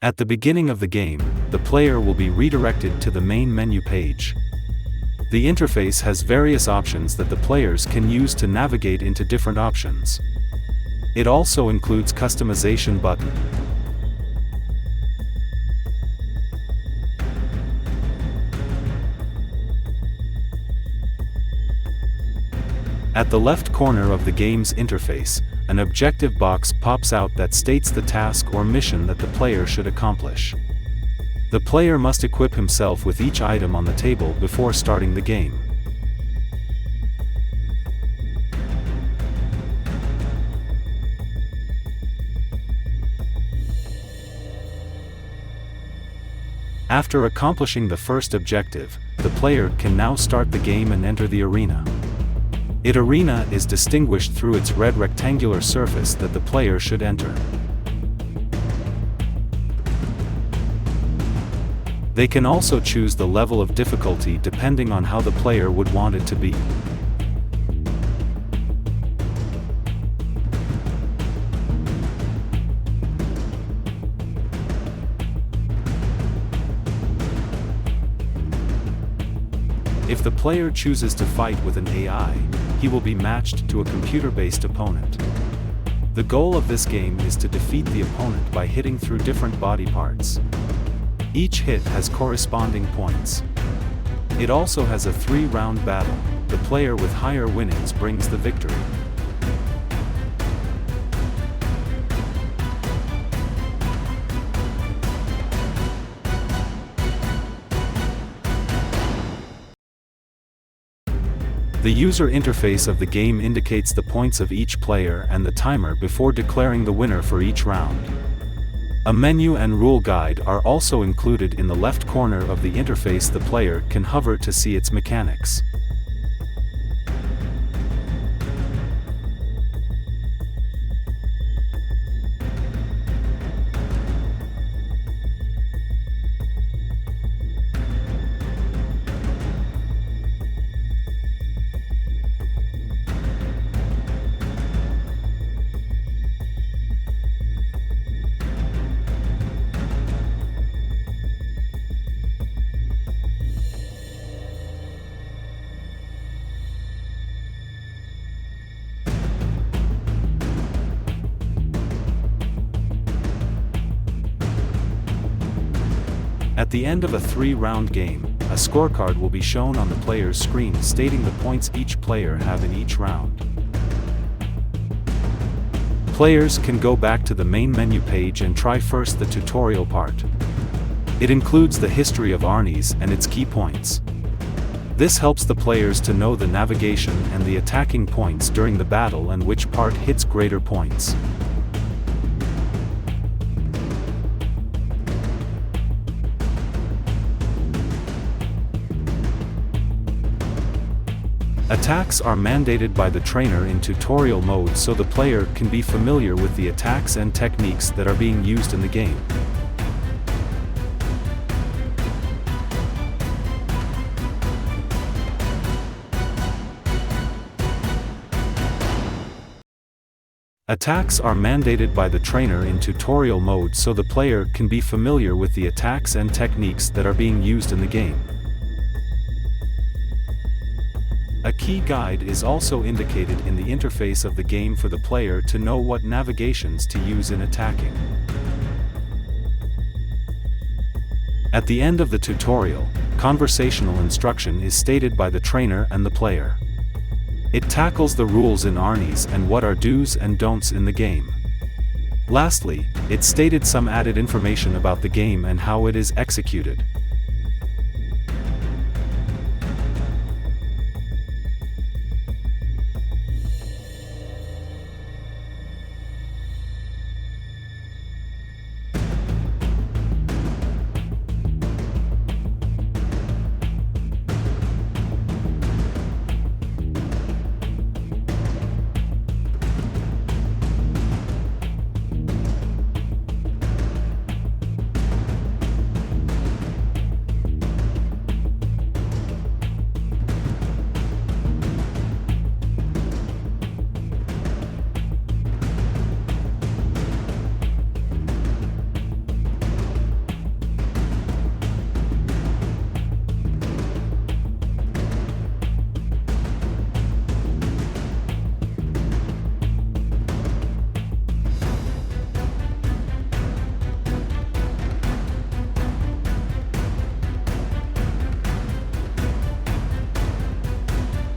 At the beginning of the game, the player will be redirected to the main menu page. The interface has various options that the players can use to navigate into different options. It also includes customization button. At the left corner of the game's interface, an objective box pops out that states the task or mission that the player should accomplish. The player must equip himself with each item on the table before starting the game. After accomplishing the first objective, the player can now start the game and enter the arena. The arena is distinguished through its red rectangular surface that the player should enter. They can also choose the level of difficulty depending on how the player would want it to be. If the player chooses to fight with an AI, he will be matched to a computer-based opponent. The goal of this game is to defeat the opponent by hitting through different body parts. Each hit has corresponding points. It also has a 3-round battle. The player with higher winnings brings the victory. The user interface of the game indicates the points of each player and the timer before declaring the winner for each round. A menu and rule guide are also included in the left corner of the interface. The player can hover to see its mechanics. At the end of a 3-round game, a scorecard will be shown on the player's screen stating the points each player have in each round. Players can go back to the main menu page and try first the tutorial part. It includes the history of Arnie's and its key points. This helps the players to know the navigation and the attacking points during the battle and which part hits greater points. Attacks are mandated by the trainer in tutorial mode so the player can be familiar with the attacks and techniques that are being used in the game. Attacks are mandated by the trainer in tutorial mode so the player can be familiar with the attacks and techniques that are being used in the game. A key guide is also indicated in the interface of the game for the player to know what navigations to use in attacking. At the end of the tutorial, conversational instruction is stated by the trainer and the player. It tackles the rules in Arnie's and what are do's and don'ts in the game. Lastly, it stated some added information about the game and how it is executed.